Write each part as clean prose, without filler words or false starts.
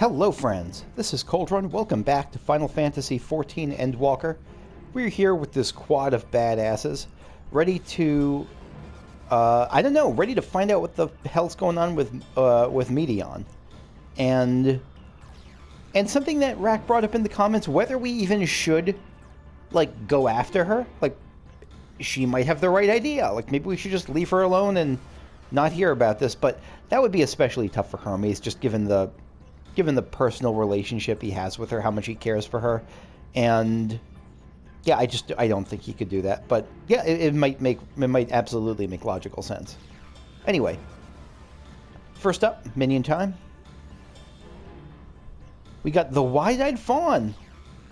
Hello friends, this is Coldrun. Welcome back to Final Fantasy XIV Endwalker. We're here with this quad of badasses, ready to, ready to find out what the hell's going on with Meteon. And something that Rack brought up in the comments, whether we even should, like, go after her. Like, she might have the right idea. Like, maybe we should just leave her alone and not hear about this, but that would be especially tough for Hermes, just given the personal relationship he has with her, how much he cares for her. And yeah, I don't think he could do that. But yeah, it might absolutely make logical sense. Anyway, first up, minion time. We got the wide-eyed fawn.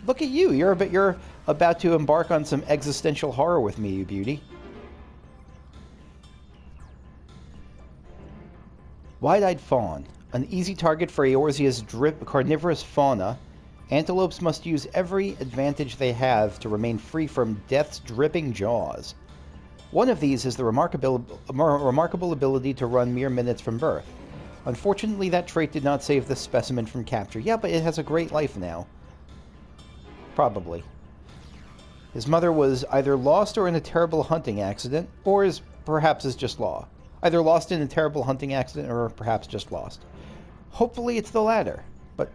Look at you. You're about to embark on some existential horror with me, you beauty. Wide-eyed fawn. An easy target for Eorzea's carnivorous fauna, antelopes must use every advantage they have to remain free from death's dripping jaws. One of these is the remarkable ability to run mere minutes from birth. Unfortunately, that trait did not save this specimen from capture. Yeah, but it has a great life now. Probably. His mother was either lost or in a terrible hunting accident, or perhaps is just lost. Either lost in a terrible hunting accident or perhaps just lost. Hopefully it's the latter, but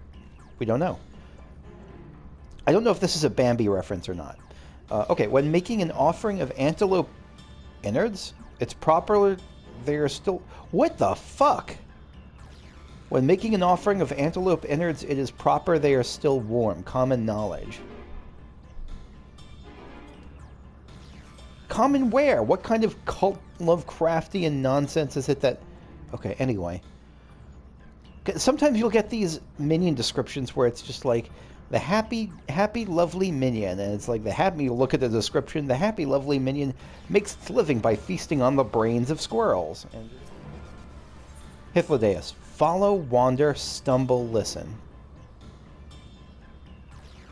we don't know. I don't know if this is a Bambi reference or not. Okay, when making an offering of antelope innards, it's proper they are still... What the fuck? When making an offering of antelope innards, it is proper they are still warm. Common knowledge. Common where? What kind of cult Lovecraftian nonsense is it that... Okay, anyway. Sometimes you'll get these minion descriptions where it's just like, the happy, lovely minion. And it's like, you look at the description, the happy, lovely minion makes its living by feasting on the brains of squirrels. And Hythlodaeus. Follow, wander, stumble, listen.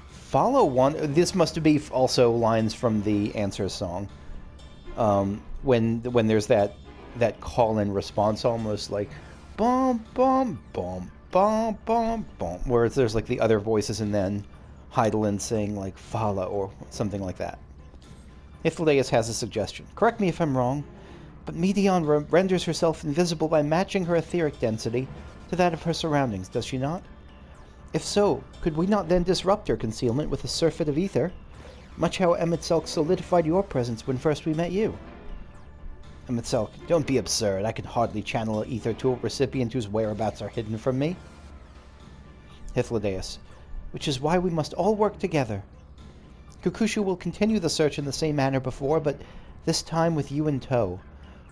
Follow, wander... This must be also lines from the Answers song. When there's that call and response, almost like bum bum bum bum bum bum, where there's like the other voices and then Heidelin saying like follow or something like that. Hythlodaeus has a suggestion. Correct me if I'm wrong, but Meteon renders herself invisible by matching her etheric density to that of her surroundings, does she not? If so, could we not then disrupt her concealment with a surfeit of ether? Much how Emetzelk solidified your presence when first we met you. Emetzelk, don't be absurd. I can hardly channel ether to a recipient whose whereabouts are hidden from me. Hythlodaeus, which is why we must all work together. Kukushu will continue the search in the same manner before, but this time with you in tow.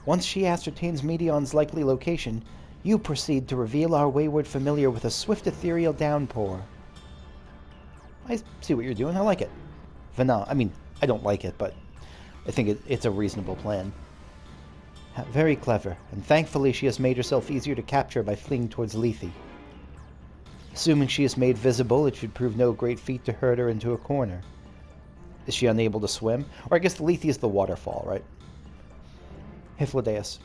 Once she ascertains Meteon's likely location, you proceed to reveal our wayward familiar with a swift ethereal downpour. I see what you're doing. I like it. I don't like it, but I think it's a reasonable plan. Very clever, and thankfully she has made herself easier to capture by fleeing towards Lethe. Assuming she is made visible, it should prove no great feat to herd her into a corner. Is she unable to swim? Or I guess Lethe is the waterfall, right? Hythlodaeus.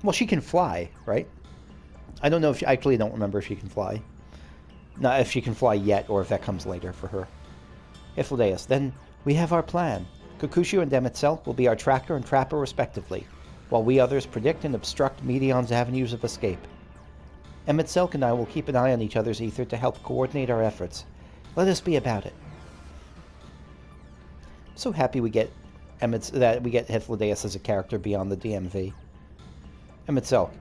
Well, she can fly, right? I don't know if I actually don't remember if she can fly. Not if she can fly yet, or if that comes later for her. Hythlodaeus. Then we have our plan. Kukushu and Emetzelk will be our tracker and trapper respectively, while we others predict and obstruct Meteon's avenues of escape. Emetzelk and I will keep an eye on each other's ether to help coordinate our efforts. Let us be about it. I'm so happy we get Hythlodaeus as a character beyond the DMV. Emetzelk.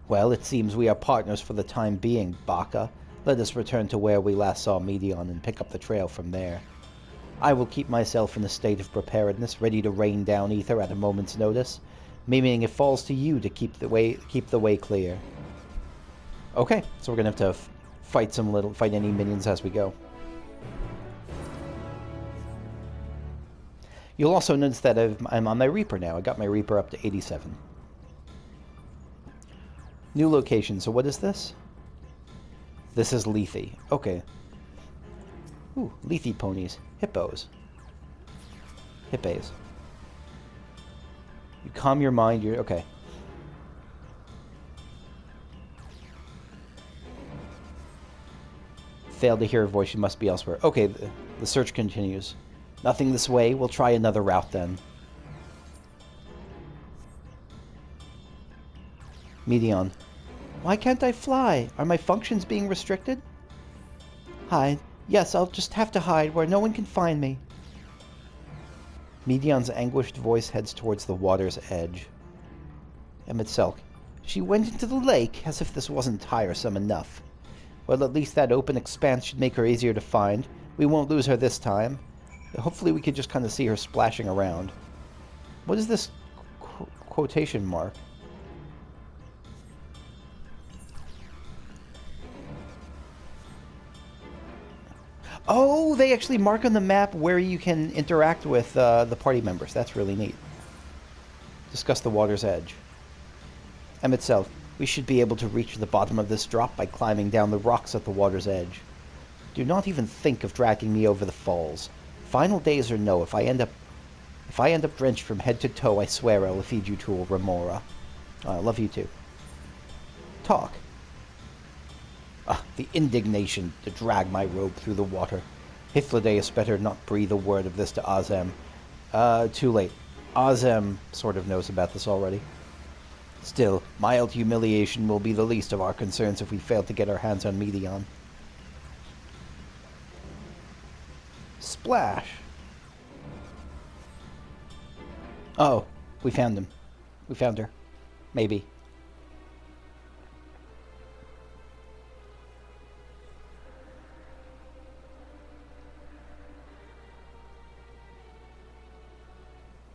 Well, it seems we are partners for the time being, Baka. Let us return to where we last saw Meteon and pick up the trail from there. I will keep myself in a state of preparedness, ready to rain down ether at a moment's notice, meaning it falls to you to keep the way clear. Okay, so we're gonna have to fight any minions as we go. You'll also notice that I'm on my Reaper now. I got my Reaper up to 87. New location. So what is this? This is Lethe. Okay. Ooh, Lethe ponies. Hippos. Hippes. You calm your mind. You're okay. failed to hear her voice. She must be elsewhere. Okay, the search continues. Nothing this way. We'll try another route then. Meteon. Why can't I fly? Are my functions being restricted? Hide. Yes, I'll just have to hide where no one can find me. Meteon's anguished voice heads towards the water's edge. Emet-Selch. She went into the lake, as if this wasn't tiresome enough. Well, at least that open expanse should make her easier to find. We won't lose her this time. Hopefully we can just kind of see her splashing around. What is this quotation mark? Oh, they actually mark on the map where you can interact with the party members. That's really neat. Discuss the water's edge. Emet-Selch. We should be able to reach the bottom of this drop by climbing down the rocks at the water's edge. Do not even think of dragging me over the falls. Final days or no, if I end up drenched from head to toe, I swear I will feed you to a remora. I love you too. Talk. The indignation to drag my robe through the water. Hythlodaeus better not breathe a word of this to Azem. Too late. Azem sort of knows about this already. Still, mild humiliation will be the least of our concerns if we fail to get our hands on Meteon. Splash! Oh, we found him. We found her. Maybe.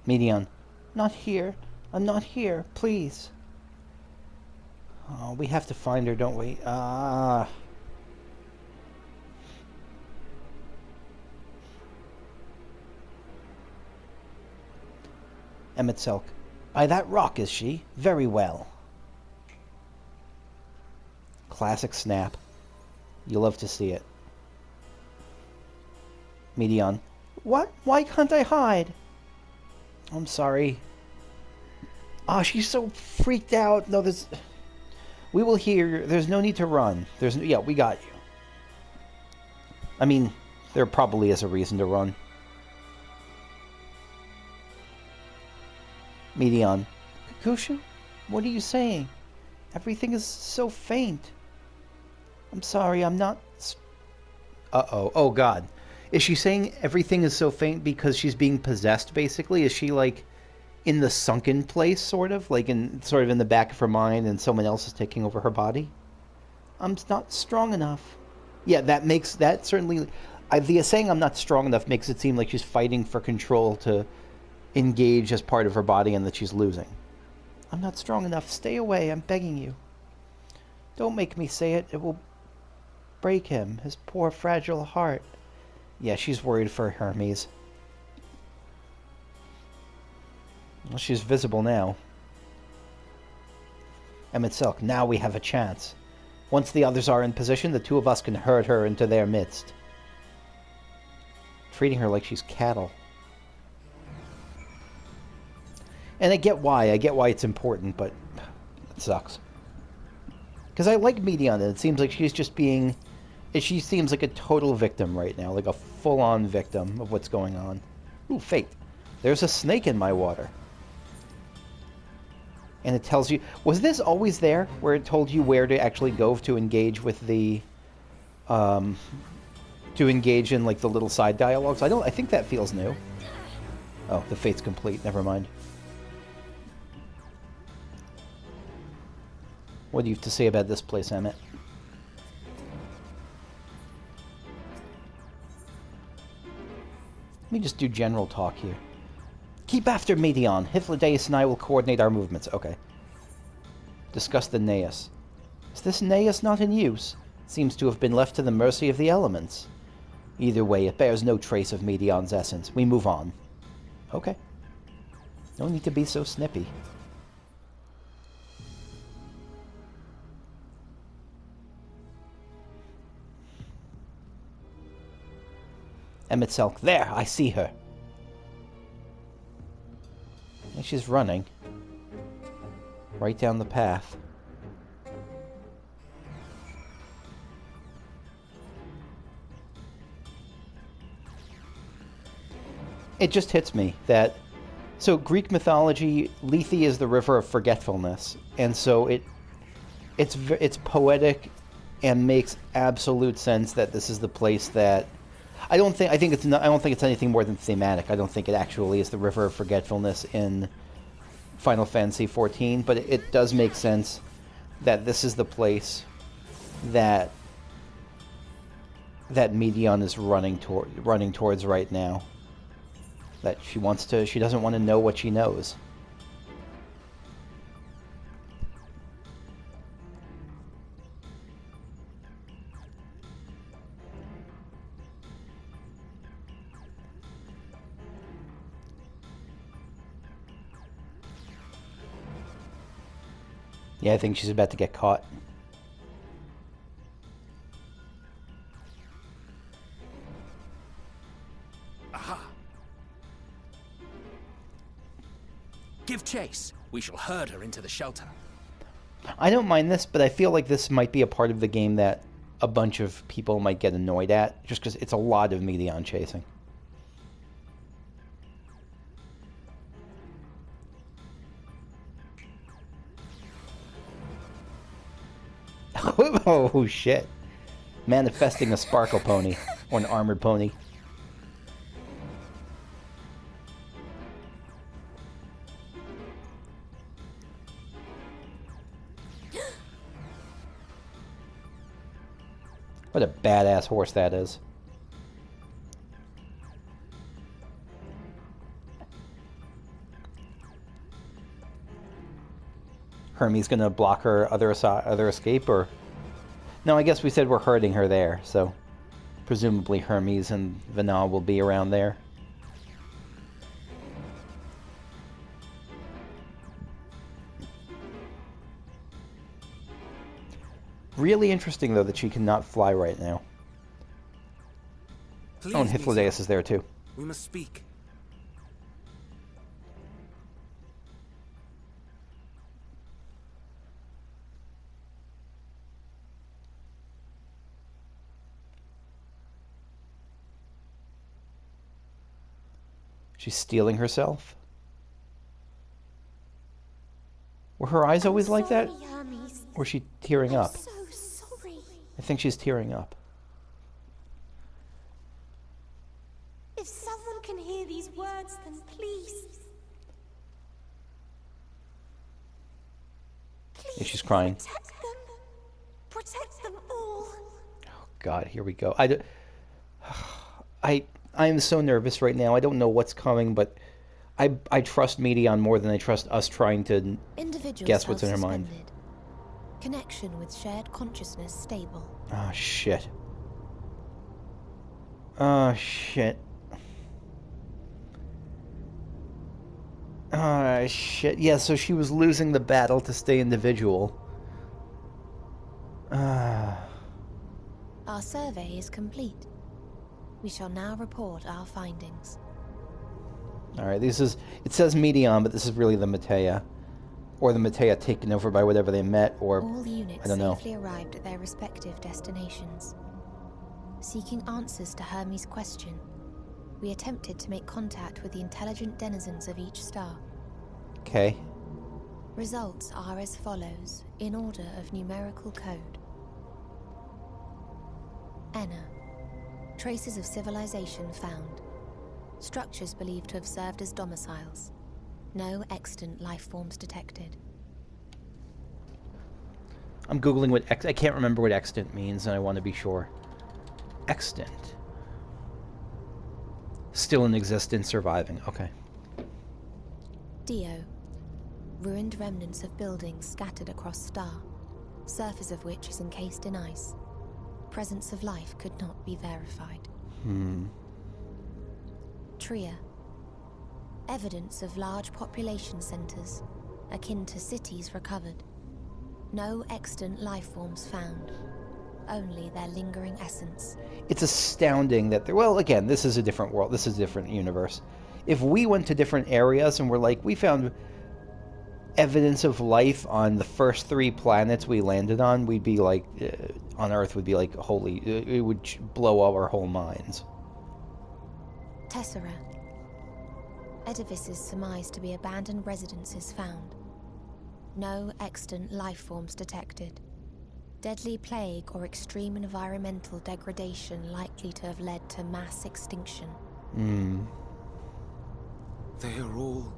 Meteon. Not here. I'm not here. Please. Oh, we have to find her, don't we? Emet-Selch. By that rock, is she? Very well. Classic snap. You love to see it. Meteon. What? Why can't I hide? I'm sorry. She's so freaked out. No, there's... We will hear. There's no need to run. Yeah, we got you. I mean, there probably is a reason to run. Meteon. Kakushu? What are you saying? Everything is so faint. I'm sorry, I'm not... Uh-oh. Oh, God. Is she saying everything is so faint because she's being possessed, basically? Is she, like, in the sunken place, sort of? Like, in the back of her mind and someone else is taking over her body? I'm not strong enough. Yeah, that certainly... the saying I'm not strong enough makes it seem like she's fighting for control to engage as part of her body and that she's losing. I'm not strong enough. Stay away, I'm begging you. Don't make me say it. It will break him, his poor fragile heart. Yeah, she's worried for Hermes. Well, she's visible now. Emet-Selch, now we have a chance. Once the others are in position, the two of us can herd her into their midst. Treating her like she's cattle. And I get why. I get why it's important, but it sucks. Because I like Meteon, and it seems like she's just being... She seems like a total victim right now, like a full-on victim of what's going on. Ooh, fate. There's a snake in my water. And it tells you... Was this always there, where it told you where to actually go to engage with the... to engage in, like, the little side dialogues? I think that feels new. Oh, the fate's complete. Never mind. What do you have to say about this place, Emmett? Let me just do general talk here. Keep after Meteon. Hythlodaeus and I will coordinate our movements. Okay. Discuss the Naeus. Is this Naeus not in use? Seems to have been left to the mercy of the elements. Either way, it bears no trace of Meteon's essence. We move on. Okay. No need to be so snippy. Emet-Selch. There! I see her. And she's running. Right down the path. it just hits me that... So Greek mythology, Lethe is the river of forgetfulness, and so it's poetic and makes absolute sense that this is the place that... I don't think it's anything more than thematic. I don't think it actually is the river of forgetfulness in Final Fantasy XIV, but it does make sense that this is the place that Meteon is running towards right now. That she doesn't want to know what she knows. Yeah, I think she's about to get caught. Aha! Give chase. We shall herd her into the shelter. I don't mind this, but I feel like this might be a part of the game that a bunch of people might get annoyed at, just because it's a lot of Meteon chasing. Oh, shit. Manifesting a sparkle pony, or an armored pony. What a badass horse that is. Hermes gonna block her other escape, or... No, I guess we said we're herding her there, so... Presumably Hermes and Vanal will be around there. Really interesting, though, that she cannot fly right now. Please, oh, and Hythlodaeus is there, too. We must speak. She's stealing herself? Were her eyes always like that? Or is she tearing up? So sorry. I think she's tearing up. If someone can hear these words, then please. Yeah, she's crying. Protect them. Protect them all. Oh God, here we go. I am so nervous right now. I don't know what's coming, but I trust Meteon more than I trust us trying to guess what's in her mind. Connection with shared consciousness stable. Oh shit. Oh shit. Oh shit. Yeah, so she was losing the battle to stay individual. Our survey is complete. We shall now report our findings. Alright, it says Meteon, but this is really the Meteia. Or the Meteia taken over by whatever they met, or... All units I don't know. safely arrived at their respective destinations. Seeking answers to Hermes' question, we attempted to make contact with the intelligent denizens of each star. Okay. Results are as follows, in order of numerical code. Enna. Traces of civilization found. Structures believed to have served as domiciles. No extant life forms detected. I'm Googling what I can't remember what extant means, and I want to be sure. Extant. Still in existence, surviving. Okay. Dio. Ruined remnants of buildings scattered across star, surface of which is encased in ice. Presence of life could not be verified. Tria. Evidence of large population centers, akin to cities recovered. No extant life forms found, only their lingering essence. It's astounding that well, again, this is a different world, this is a different universe. If we went to different areas and we're like, we found evidence of life on the first 3 planets we landed on, we'd be like, on Earth would be like, holy, it would blow all our whole minds. Tessera. Edifices surmised to be abandoned residences found. No extant life forms detected. Deadly plague or extreme environmental degradation likely to have led to mass extinction. They are all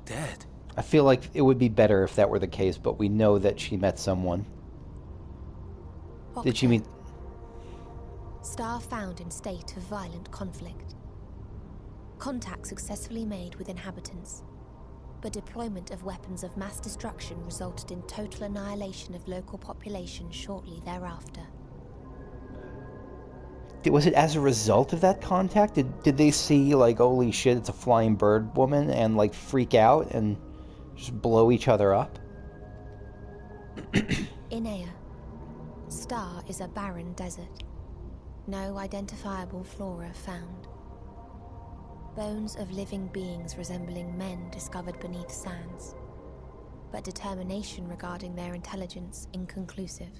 dead. I feel like it would be better if that were the case, but we know that she met someone. Did she meet... Star found in state of violent conflict. Contact successfully made with inhabitants, but deployment of weapons of mass destruction resulted in total annihilation of local population shortly thereafter. Was it as a result of that contact? Did they see, like, holy shit, it's a flying bird woman, and, like, freak out and just blow each other up? Meteia. Star is a barren desert. No identifiable flora found. Bones of living beings resembling men discovered beneath sands, but determination regarding their intelligence inconclusive.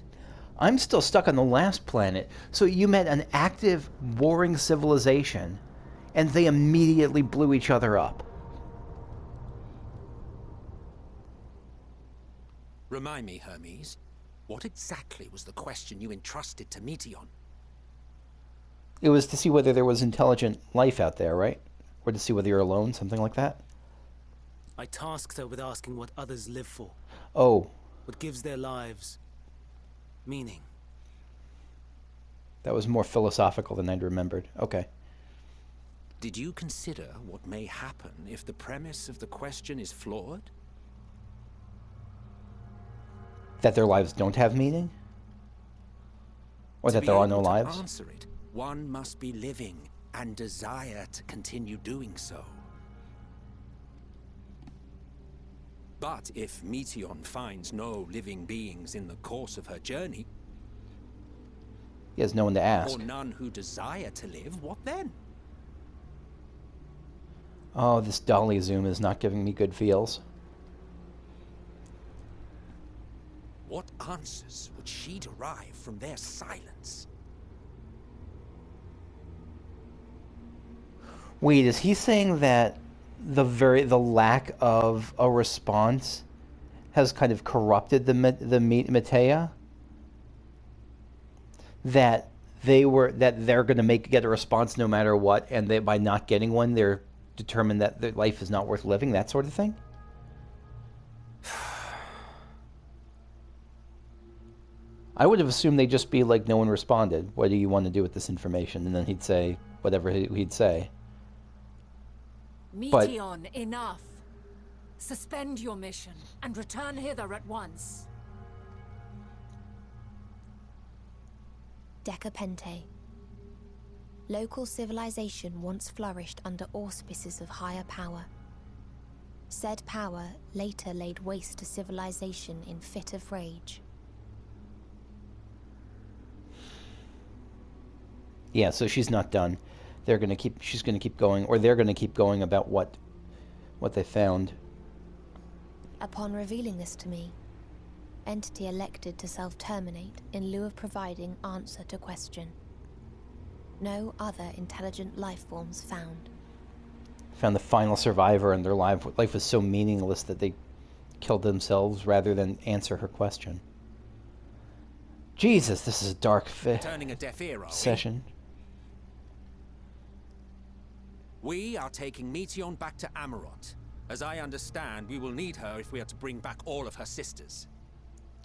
I'm still stuck on the last planet. So you met an active, warring civilization, and they immediately blew each other up. Remind me, Hermes, what exactly was the question you entrusted to Meteon? It was to see whether there was intelligent life out there, right? Or to see whether you're alone, something like that? I tasked her with asking what others live for. Oh. What gives their lives meaning. That was more philosophical than I'd remembered. Okay. Did you consider what may happen if the premise of the question is flawed? That their lives don't have meaning? Or that there are no lives? To answer it, one must be living and desire to continue doing so. But if Meteon finds no living beings in the course of her journey, he has no one to ask. Or none who desire to live, what then? Oh, this dolly zoom is not giving me good feels. What answers would she derive from their silence? Wait, is he saying that the lack of a response has kind of corrupted the Meteia? That they're going to get a response no matter what, and they, by not getting one, they're determined that their life is not worth living, that sort of thing? I would have assumed they'd just be like, no one responded. What do you want to do with this information? And then he'd say whatever he'd say. Meteon, enough. Suspend your mission and return hither at once. Decapente. Local civilization once flourished under auspices of higher power. Said power later laid waste to civilization in fit of rage. Yeah, so she's not done. She's gonna keep going, or they're gonna keep going about what they found. Upon revealing this to me, entity elected to self-terminate in lieu of providing answer to question. No other intelligent life forms found. Found the final survivor, and their life was so meaningless that they killed themselves rather than answer her question. Jesus, this is a dark Turning a deaf ear, session. We are taking Meteon back to Amarot. As I understand, we will need her if we are to bring back all of her sisters.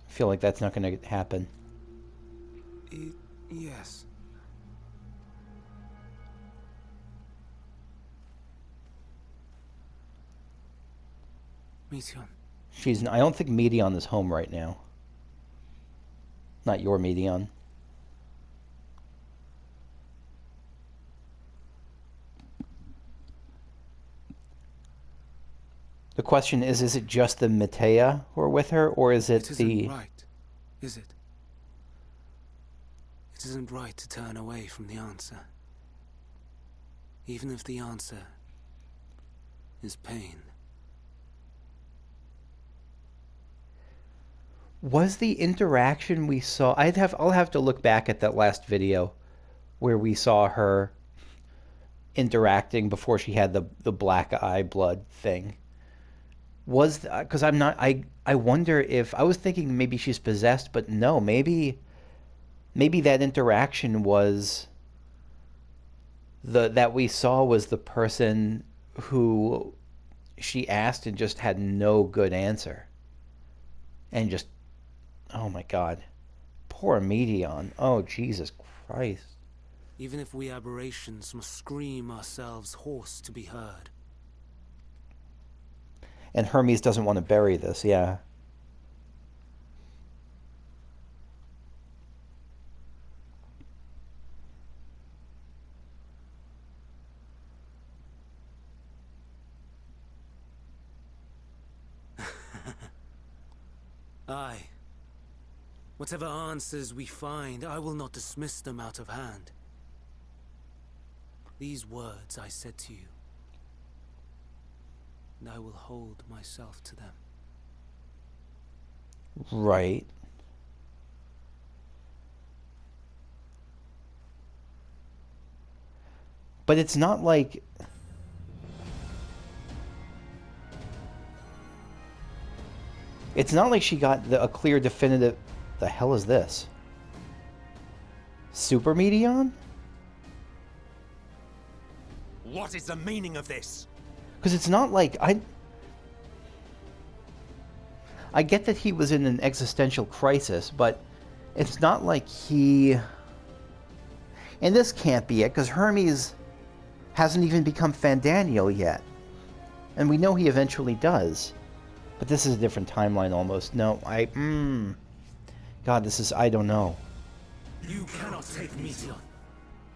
I feel like that's not going to happen. Yes. Meteon. I don't think Meteon is home right now. Not your Meteon. The question is it just the Meteia who are with her, or is it the... It isn't right, is it? It isn't right to turn away from the answer. Even if the answer is pain. Was the interaction we saw... I'll have to look back at that last video where we saw her interacting before she had the black eye blood thing. Was because I'm not. I wonder if I was thinking maybe she's possessed, but no, maybe that interaction was that we saw was the person who she asked and just had no good answer. And just, oh my God, poor Meteon. Oh, Jesus Christ. Even if we aberrations must scream ourselves hoarse to be heard. And Hermes doesn't want to bury this, yeah. Aye. Whatever answers we find, I will not dismiss them out of hand. These words I said to you, and I will hold myself to them. Right. But it's not like... It's not like she got a clear, definitive... The hell is this? Super Meteon? What is the meaning of this? Because it's not like... I get that he was in an existential crisis, but it's not like he... And this can't be it, because Hermes hasn't even become Fandaniel yet. And we know he eventually does. But this is a different timeline almost. No, God, this is... I don't know. You cannot take Meteon.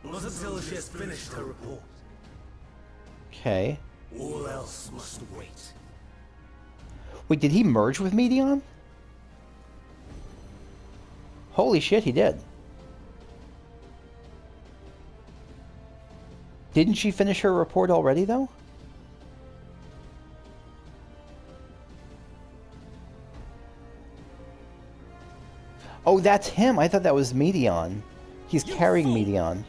Not until she has finished her report. Okay. All else must wait. Wait, did he merge with Meteon? Holy shit, he did. Didn't she finish her report already, though? Oh, that's him. I thought that was Meteon. He's carrying Meteon.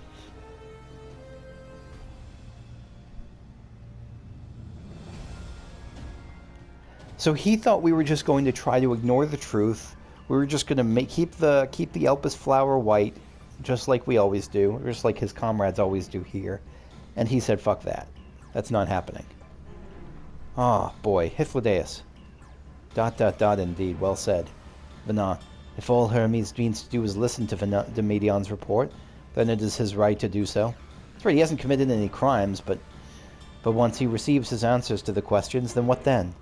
So he thought we were just going to try to ignore the truth. We were just going to keep the Elpis flower white, just like we always do, just like his comrades always do here. And he said, "Fuck that. That's not happening." Ah, oh, boy, Hythlodaeus. ... Indeed. Well said. Vana. If all Hermes means to do is listen to Meteon's report, then it is his right to do so. That's right, he hasn't committed any crimes, but once he receives his answers to the questions, then what then?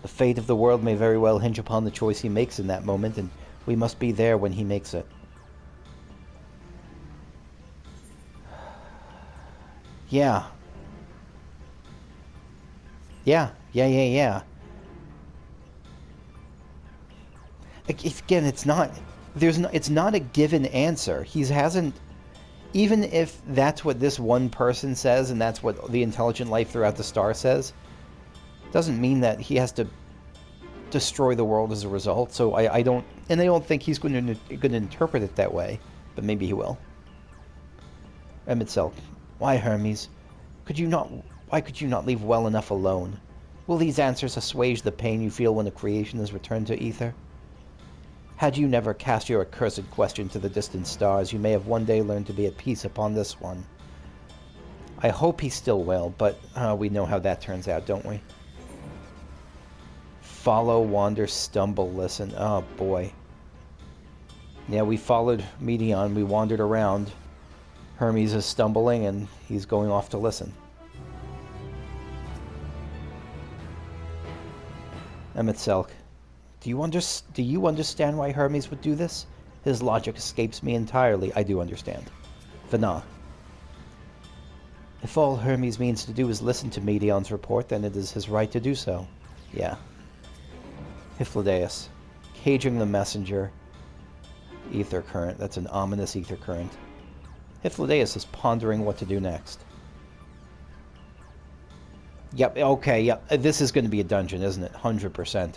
The fate of the world may very well hinge upon the choice he makes in that moment, and we must be there when he makes it. Yeah. Yeah. Again, it's not a given answer. He hasn't, even if that's what this one person says and that's what the intelligent life throughout the star says, doesn't mean that he has to destroy the world as a result. So I don't think he's going to interpret it that way, but maybe he will. Emitzel, why, Hermes? Why could you not leave well enough alone? Will these answers assuage the pain you feel when a creation is returned to ether? Had you never cast your accursed question to the distant stars, you may have one day learned to be at peace upon this one. I hope he still will, but we know how that turns out, don't we? Follow, wander, stumble, listen. Oh, boy. Yeah, we followed Meteon. We wandered around. Hermes is stumbling, and he's going off to listen. Emitzelk. Do you understand why Hermes would do this? His logic escapes me entirely. I do understand. Vana. If all Hermes means to do is listen to Meteon's report, then it is his right to do so. Yeah. Hythlodaeus. Caging the messenger. Ether current. That's an ominous ether current. Hythlodaeus is pondering what to do next. Yep, okay, yep. This is going to be a dungeon, isn't it? 100%.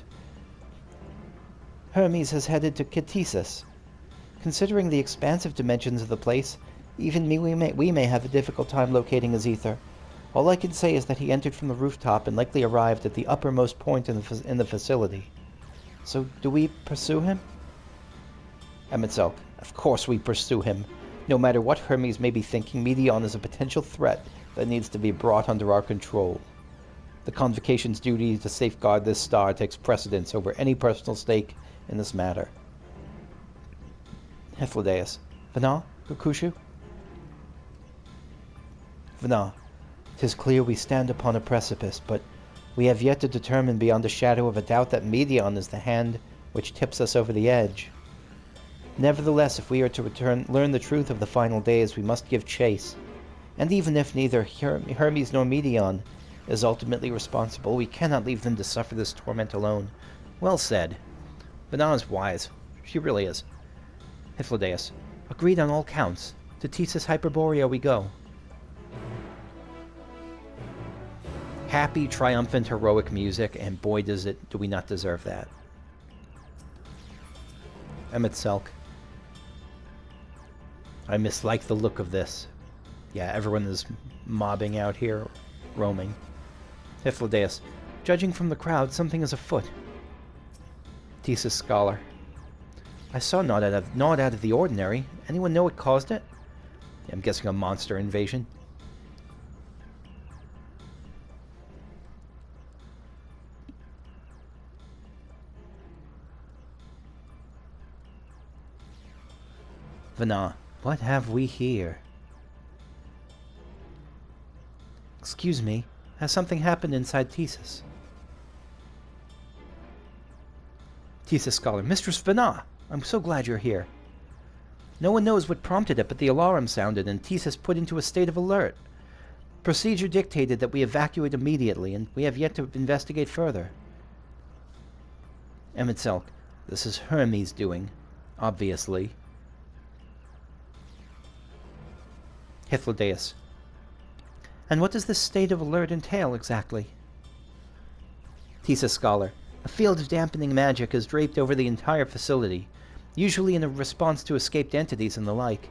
Hermes has headed to Ktisis. Considering the expansive dimensions of the place, Even we may have a difficult time locating his ether. All I can say is that he entered from the rooftop and likely arrived at the uppermost point in the facility. So, do we pursue him? Emetzelk, of course we pursue him. No matter what Hermes may be thinking, Meteon is a potential threat that needs to be brought under our control. The Convocation's duty to safeguard this star takes precedence over any personal stake in this matter. Hythlodaeus. Vana? Kukushu? Vana. 'Tis clear we stand upon a precipice, but we have yet to determine beyond a shadow of a doubt that Meteon is the hand which tips us over the edge. Nevertheless, if we are to learn the truth of the final days, we must give chase. And even if neither Hermes nor Meteon is ultimately responsible, we cannot leave them to suffer this torment alone. Well said. Vana is wise. She really is. Hythlodaeus. Agreed on all counts. To Ktisis Hyperboreia we go. Happy, triumphant, heroic music, and boy do we not deserve that. Emetzelk. I mislike the look of this. Yeah, everyone is mobbing out here, roaming. Hythlodaeus. Judging from the crowd, something is afoot. Ktisis Scholar. I saw not out of the ordinary. Anyone know what caused it? Yeah, I'm guessing a monster invasion. Vana, what have we here? Excuse me, has something happened inside Ktisis? Ktisis Scholar. Mistress Vana, I'm so glad you're here. No one knows what prompted it, but the alarm sounded and Ktisis put into a state of alert. Procedure dictated that we evacuate immediately, and we have yet to investigate further. Emetzelk. This is Hermes' doing, obviously. Hythlodaeus. And what does this state of alert entail exactly? Ktisis Scholar. A field of dampening magic is draped over the entire facility, usually in a response to escaped entities and the like.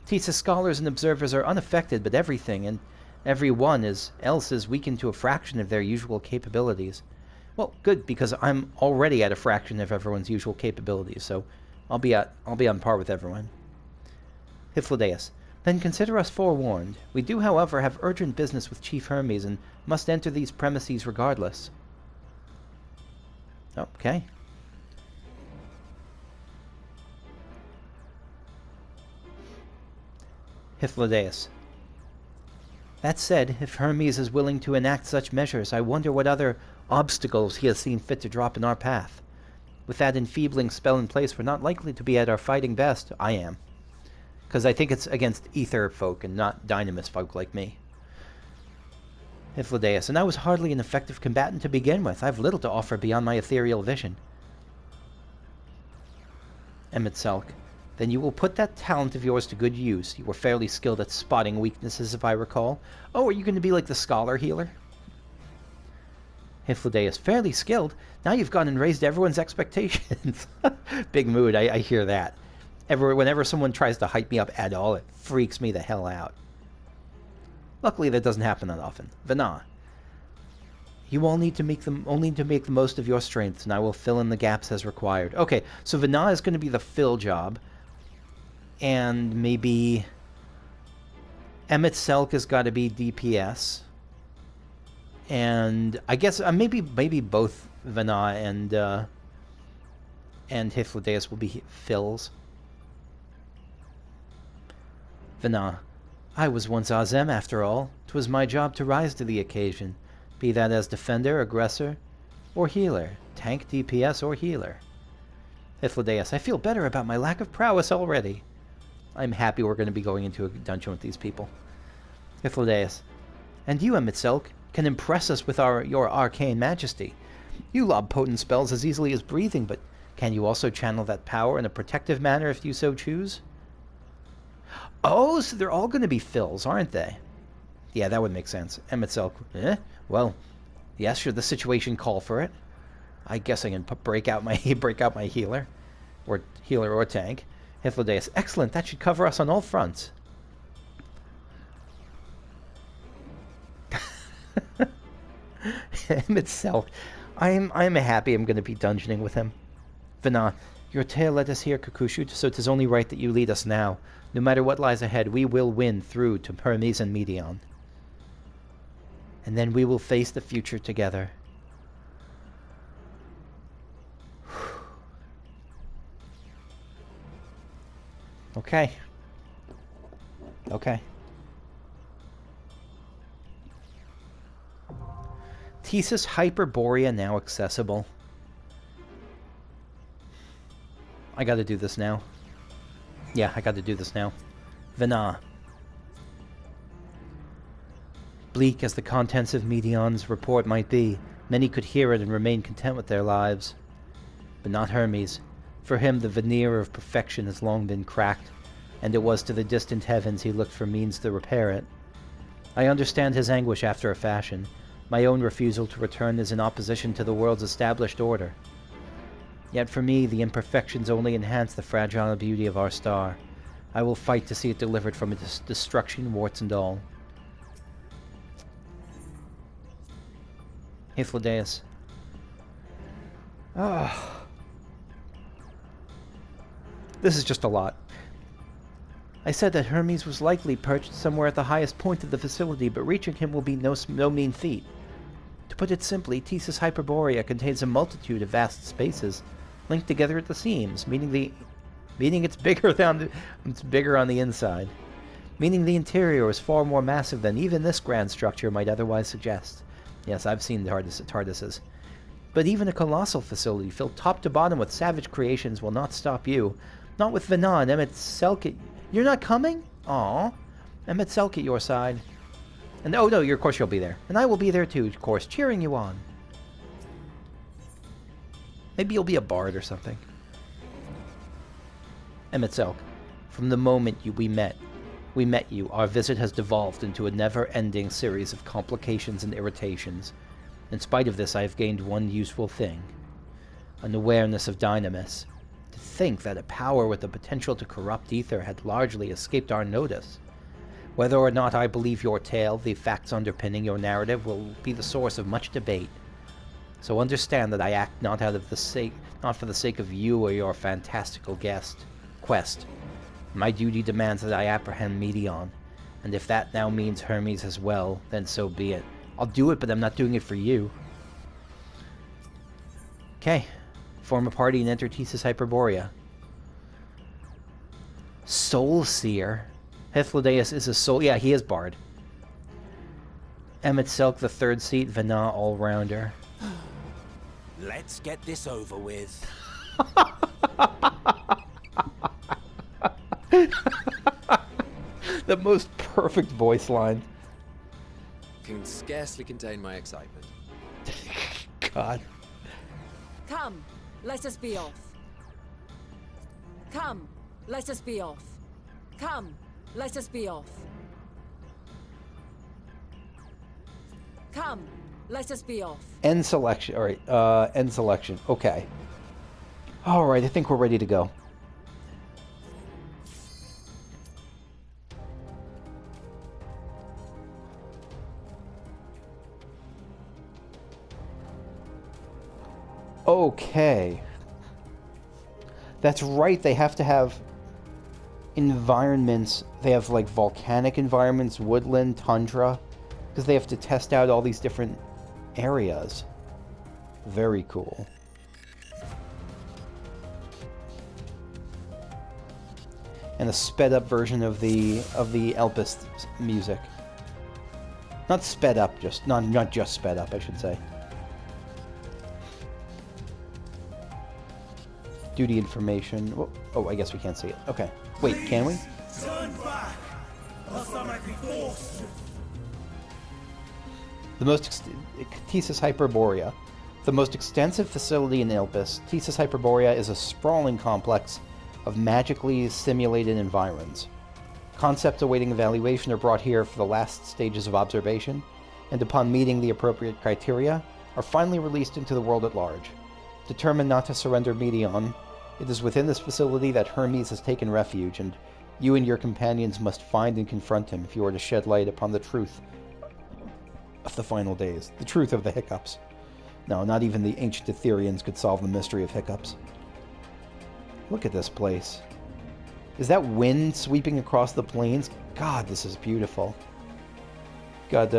Ktisis Scholars and observers are unaffected, but everything and everyone else is weakened to a fraction of their usual capabilities. Well, good, because I'm already at a fraction of everyone's usual capabilities, so I'll be on par with everyone. Hythlodaeus. Then consider us forewarned. We do, however, have urgent business with Chief Hermes and must enter these premises regardless. Okay. Hythlodaeus. That said, if Hermes is willing to enact such measures, I wonder what other obstacles he has seen fit to drop in our path. With that enfeebling spell in place, we're not likely to be at our fighting best. I am. Because I think it's against ether folk and not dynamis folk like me. Hythlodaeus. And I was hardly an effective combatant to begin with. I have little to offer beyond my ethereal vision. Emetzelk. Then you will put that talent of yours to good use. You were fairly skilled at spotting weaknesses, if I recall. Oh, are you going to be like the scholar healer? Hythlodaeus. Fairly skilled? Now you've gone and raised everyone's expectations. Big mood, I hear that. Whenever someone tries to hype me up at all, it freaks me the hell out. Luckily, that doesn't happen that often. Vana. You all need to make the most of your strengths, and I will fill in the gaps as required. Okay, so Vana is going to be the fill job. And maybe Emetzelk has got to be DPS. And I guess maybe both Vana and Hythlodaeus will be fills. Vana. I was once Azem, after all. 'Twas my job to rise to the occasion, be that as defender, aggressor, or healer. Tank, DPS, or healer. Hythlodaeus. I feel better about my lack of prowess already. I'm happy we're going to be going into a dungeon with these people. Hythlodaeus. And you, Emetzelk, can impress us with your arcane majesty. You lob potent spells as easily as breathing, but can you also channel that power in a protective manner if you so choose? Oh, so they're all going to be fills, aren't they? Yeah, that would make sense. Emetzelk. Well, yes, should the situation call for it. I guess I can break out my healer or tank. Hythlodaeus. Excellent, that should cover us on all fronts. him itself. I'm happy I'm going to be dungeoning with him. Vana, your tale led us here, Kakushu, so 'tis only right that you lead us now. No matter what lies ahead, we will win through to Hermes and Meteon. And then we will face the future together. Okay. Okay. Ktisis Hyperboreia now accessible. I gotta do this now. Yeah, I gotta do this now. Vana. Bleak as the contents of Meteon's report might be, many could hear it and remain content with their lives. But not Hermes. For him the veneer of perfection has long been cracked, and it was to the distant heavens he looked for means to repair it. I understand his anguish after a fashion. My own refusal to return is in opposition to the world's established order. Yet for me, the imperfections only enhance the fragile beauty of our star. I will fight to see it delivered from its destruction, warts and all. Hythlodaeus. This is just a lot. I said that Hermes was likely perched somewhere at the highest point of the facility, but reaching him will be no mean feat. To put it simply, Ktisis Hyperboreia contains a multitude of vast spaces, linked together at the seams, meaning it's bigger on the inside. Meaning the interior is far more massive than even this grand structure might otherwise suggest. Yes, I've seen TARDISes. But even a colossal facility filled top to bottom with savage creations will not stop you. Not with Vana and Emet-Selch. You're not coming? Aw. Emet-Selch at your side. And oh no, of course you'll be there. And I will be there too, of course, cheering you on. Maybe you'll be a bard or something. Emet-Selch, from the moment we met you, our visit has devolved into a never-ending series of complications and irritations. In spite of this, I have gained one useful thing. An awareness of dynamis. To think that a power with the potential to corrupt ether had largely escaped our notice. Whether or not I believe your tale, the facts underpinning your narrative will be the source of much debate. So understand that I act not for the sake of you or your fantastical quest. My duty demands that I apprehend Meteon, and if that now means Hermes as well, then so be it. I'll do it, but I'm not doing it for you. Okay. Form a party and enter Ktisis Hyperboreia. Soul Seer. Hythlodaeus is a soul... Yeah, he is Bard. Emet-Selch, the third seat. Vana, all-rounder. Let's get this over with. The most perfect voice line. Can scarcely contain my excitement. God. Come, let us be off. Come, let us be off. Come, let us be off. Come, let us be off. End selection. Alright, end selection. Okay. Alright, I think we're ready to go. Okay. That's right, they have to have environments. They have like volcanic environments, woodland, tundra, because they have to test out all these different areas. Very cool. And a sped up version of the Elpis music. Not sped up, just not just sped up, I should say. Duty information. Oh, I guess we can't see it. Okay. Wait, can we? Turn back! Else I might be forced to. Ktisis Hyperboreia. The most extensive facility in Elpis, Ktisis Hyperboreia is a sprawling complex of magically simulated environs. Concepts awaiting evaluation are brought here for the last stages of observation, and upon meeting the appropriate criteria, are finally released into the world at large. Determined not to surrender Meteon, it is within this facility that Hermes has taken refuge, and you and your companions must find and confront him if you are to shed light upon the truth of the final days. The truth of the hiccups. No, not even the ancient Ethereans could solve the mystery of hiccups. Look at this place. Is that wind sweeping across the plains? God, this is beautiful. Got,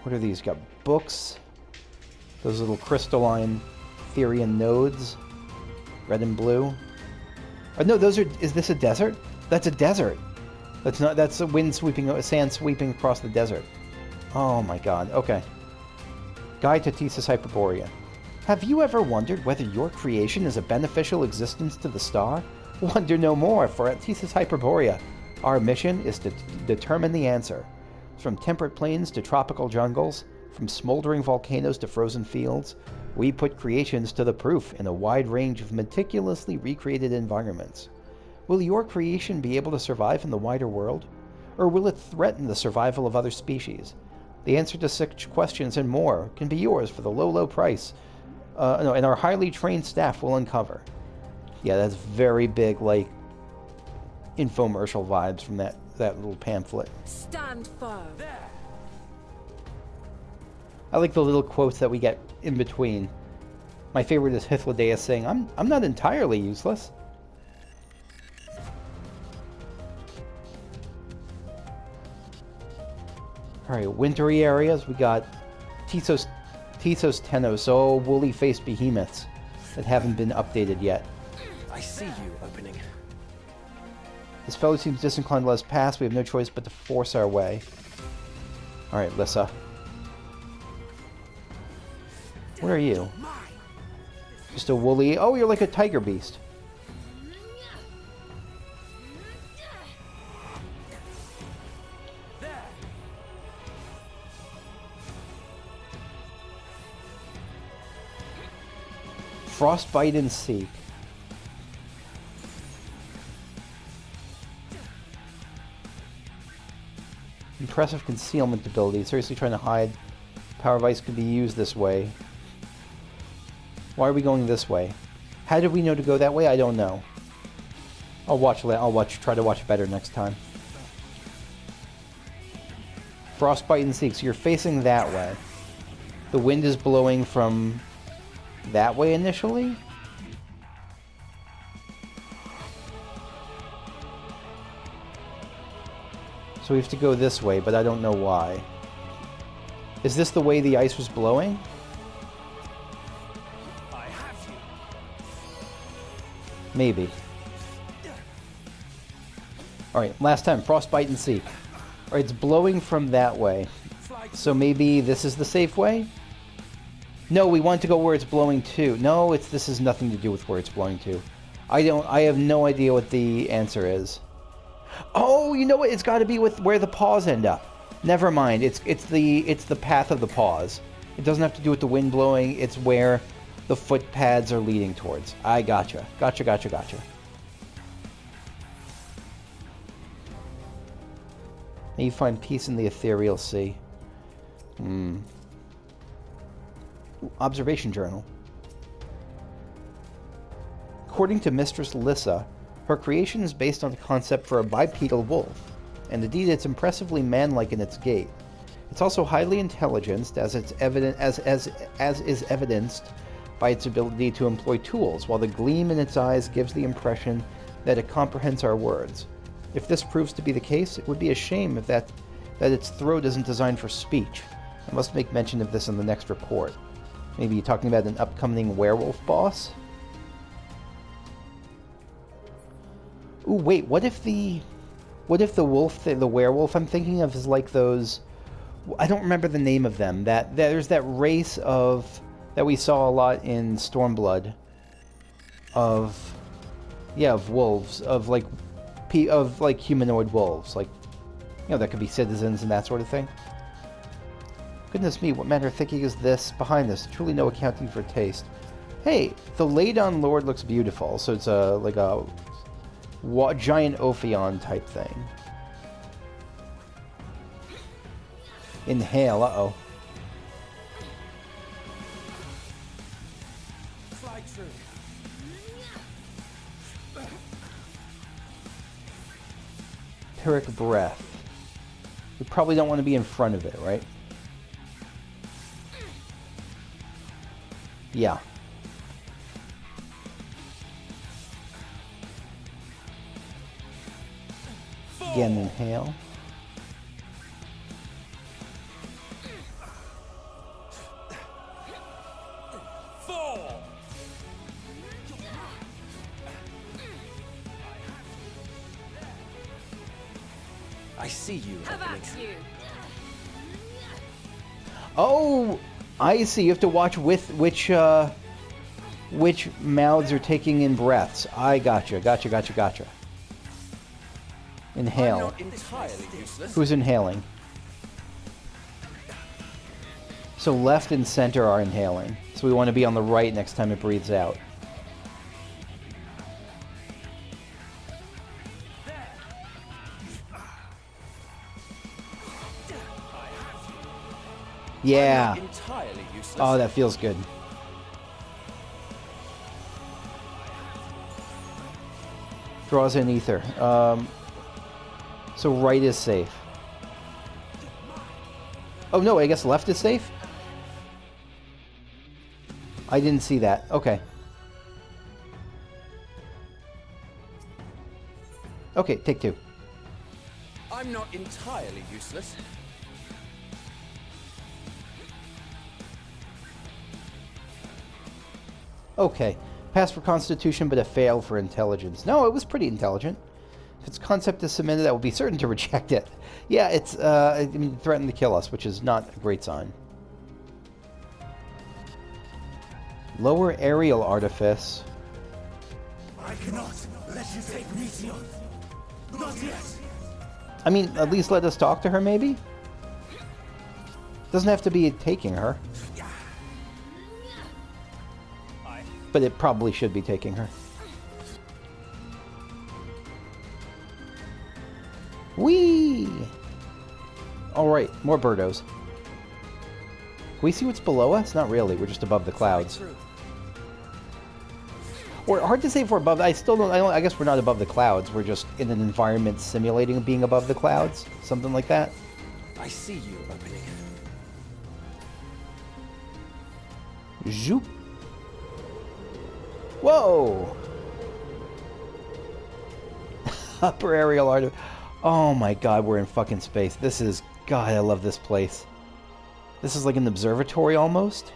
what are these? Got books. Those little crystalline Etherean nodes. Red and blue. Oh, no, those are... Is this a desert? That's a desert. That's not... That's a wind sweeping... Sand sweeping across the desert. Oh my god. Okay. Guide to Ktisis Hyperboreia. Have you ever wondered whether your creation is a beneficial existence to the star? Wonder no more, for at Ktisis Hyperboreia, our mission is to determine the answer. From temperate plains to tropical jungles, from smoldering volcanoes to frozen fields, we put creations to the proof in a wide range of meticulously recreated environments. Will your creation be able to survive in the wider world? Or will it threaten the survival of other species? The answer to such questions and more can be yours for the low, low price. And our highly trained staff will uncover. Yeah, that's very big, like, infomercial vibes from that little pamphlet. Stand firm. I like the little quotes that we get in between. My favorite is Hythlodaeus saying, I'm not entirely useless. Alright, wintry areas. We got Tisos Tenos, oh, woolly-faced behemoths that haven't been updated yet. I see you opening. This fellow seems disinclined to let us pass. We have no choice but to force our way. Alright, Lissa. What are you? Just a woolly... Oh, you're like a tiger beast. Frostbite and Seek. Impressive concealment ability. Seriously trying to hide. Power Vice could be used this way. Why are we going this way? How did we know to go that way? I don't know. I'll try to watch better next time. Frostbite and Seek. So you're facing that way. The wind is blowing from that way initially? So we have to go this way, but I don't know why. Is this the way the ice was blowing? I have you. Maybe. Alright, last time. Frostbite and Seek. Alright, it's blowing from that way. So maybe this is the safe way? No, we want to go where it's blowing to. No, this has nothing to do with where it's blowing to. I have no idea what the answer is. Oh, you know what? It's got to be with where the paws end up. Never mind. It's the path of the paws. It doesn't have to do with the wind blowing. It's where the foot pads are leading towards. I gotcha. Gotcha. May you find peace in the ethereal sea. Observation journal. According to Mistress Lissa, her creation is based on the concept for a bipedal wolf, and indeed it's impressively manlike in its gait. It's also highly intelligent, as is evidenced by its ability to employ tools, while the gleam in its eyes gives the impression that it comprehends our words. If this proves to be the case, it would be a shame if that its throat isn't designed for speech. I must make mention of this in the next report. Maybe you're talking about an upcoming werewolf boss? Ooh, wait, what if the werewolf I'm thinking of is like those... I don't remember the name of them. There's that race of... that we saw a lot in Stormblood. Of wolves. Of humanoid wolves. Like, you know, that could be citizens and that sort of thing. Goodness me, what manner of thinking is this behind this? Truly no accounting for taste. Hey, the Laid-on Lord looks beautiful, so it's like a giant Ophion type thing. Inhale, uh-oh. Fly true. Pyrrhic breath. We probably don't want to be in front of it, right? Yeah. Again, inhale. I see you. Oh, I see. You have to watch with which mouths are taking in breaths. I gotcha. Inhale. I'm not entirely useless. Who's inhaling? So left and center are inhaling. So we want to be on the right next time it breathes out. Yeah. I'm not entirely useless. Oh, that feels good. Draws in ether. So right is safe. Oh no, I guess left is safe? I didn't see that. Okay. Okay, take two. I'm not entirely useless. Okay. Pass for Constitution, but a fail for Intelligence. No, it was pretty intelligent. If its concept is submitted, I will be certain to reject it. Yeah, it's, I mean, it threatened to kill us, which is not a great sign. Lower Aerial Artifice. I cannot let you take Meteon. Not yet. I mean, at least let us talk to her, maybe? Doesn't have to be taking her. But it probably should be taking her. Whee! Alright, more birdos. Can we see what's below us? Not really, we're just above the clouds. Or hard to say if we're above. I guess we're not above the clouds. We're just in an environment simulating being above the clouds. Something like that. I see you opening. Zoop. Whoa! Upper Aerial Art. Oh my god, we're in fucking space. This is... God, I love this place. This is like an observatory almost.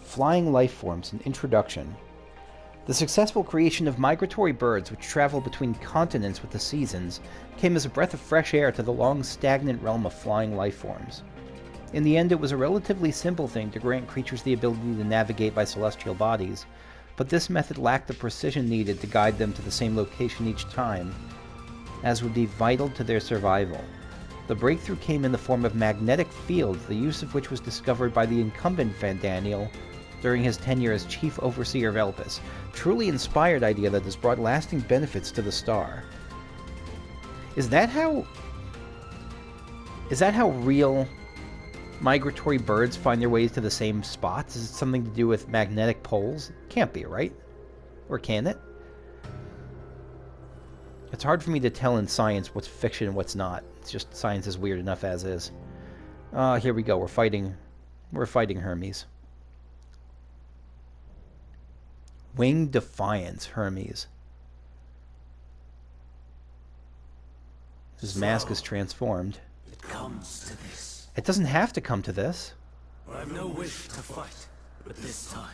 Flying life forms, an introduction. The successful creation of migratory birds which travel between continents with the seasons came as a breath of fresh air to the long stagnant realm of flying life forms. In the end, it was a relatively simple thing to grant creatures the ability to navigate by celestial bodies, but this method lacked the precision needed to guide them to the same location each time, as would be vital to their survival. The breakthrough came in the form of magnetic fields, the use of which was discovered by the incumbent Van Daniel during his tenure as chief overseer of Elpis. Truly inspired idea that has brought lasting benefits to the star. Is that how real migratory birds find their ways to the same spots? Is it something to do with magnetic poles? Can't be, right? Or can it? It's hard for me to tell in science what's fiction and what's not. It's just science is weird enough as is. Here we go. We're fighting Hermes. Winged Defiance, Hermes. His mask is transformed. It comes to this. It doesn't have to come to this. I have no wish to fight, but this time,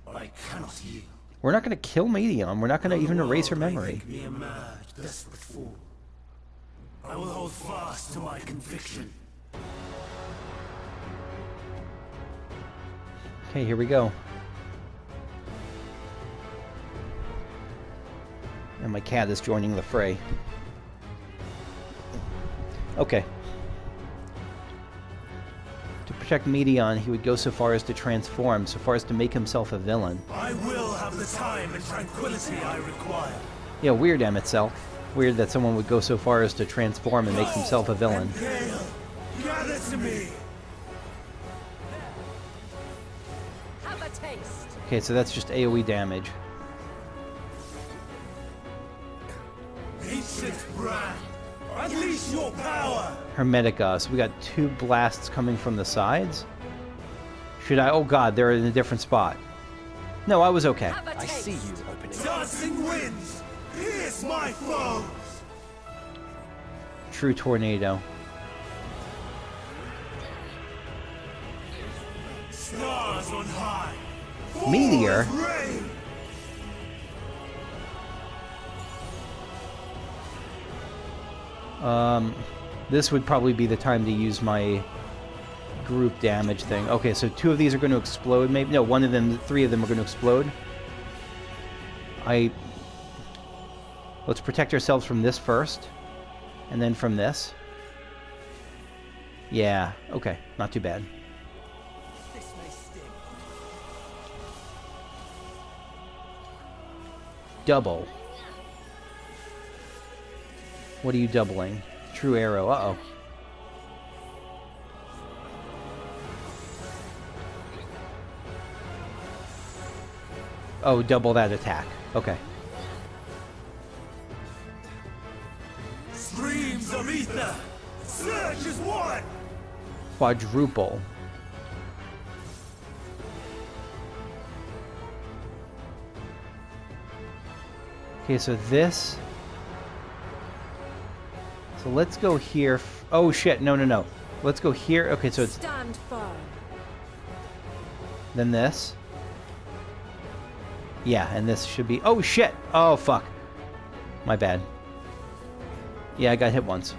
I cannot yield. We're not going to kill Meteon. We're not going to even erase her memory. Make me a mad, desperate fool. I will hold fast to my conviction. Okay, here we go. And my cat is joining the fray. Okay. To protect Meteon, he would go so far as to transform, so far as to make himself a villain. I will have the time and tranquility I require. Yeah, weird, Emet-Self. Weird that someone would go so far as to transform and make himself a villain. Gale, gather to me. Have a taste. Okay, so that's just AoE damage. Ancient brand, unleash your power. Hermetica. So we got two blasts coming from the sides. Should I? Oh god, they're in a different spot. No, I was okay. I see you opening. Dancing winds, pierce my foes. True tornado. Stars on high. Meteor? Rain. This would probably be the time to use my group damage thing. Okay, so 2 of these are going to explode, maybe? No, 1 of them, 3 of them are going to explode. Let's protect ourselves from this first, and then from this. Yeah, okay, not too bad. Double. What are you doubling? True arrow. Uh-oh. Oh, double that attack. Okay. Streams of ether. Surge as one. Quadruple. Okay, so this... So let's go here. Oh shit, no, no, no. Let's go here. Okay, so it's... Stand firm. Then this. Yeah, and this should be... Oh shit! Oh fuck. My bad. Yeah, I got hit once.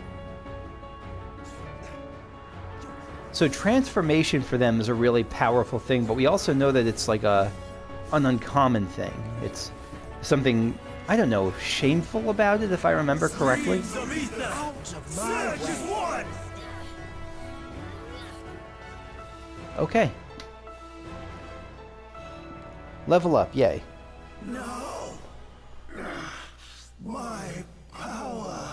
So transformation for them is a really powerful thing, but we also know that it's like an uncommon thing. It's something, I don't know, shameful about it, if I remember correctly. Okay. Level up, yay. No. My power.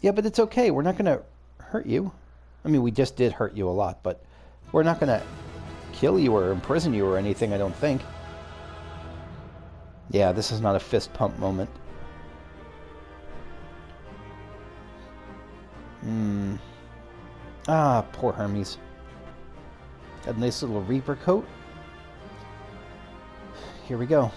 Yeah, but it's okay. We're not going to hurt you. I mean, we just did hurt you a lot, but we're not going to kill you or imprison you or anything, I don't think. Yeah, this is not a fist pump moment. Ah, poor Hermes. Got a nice little Reaper coat. Here we go.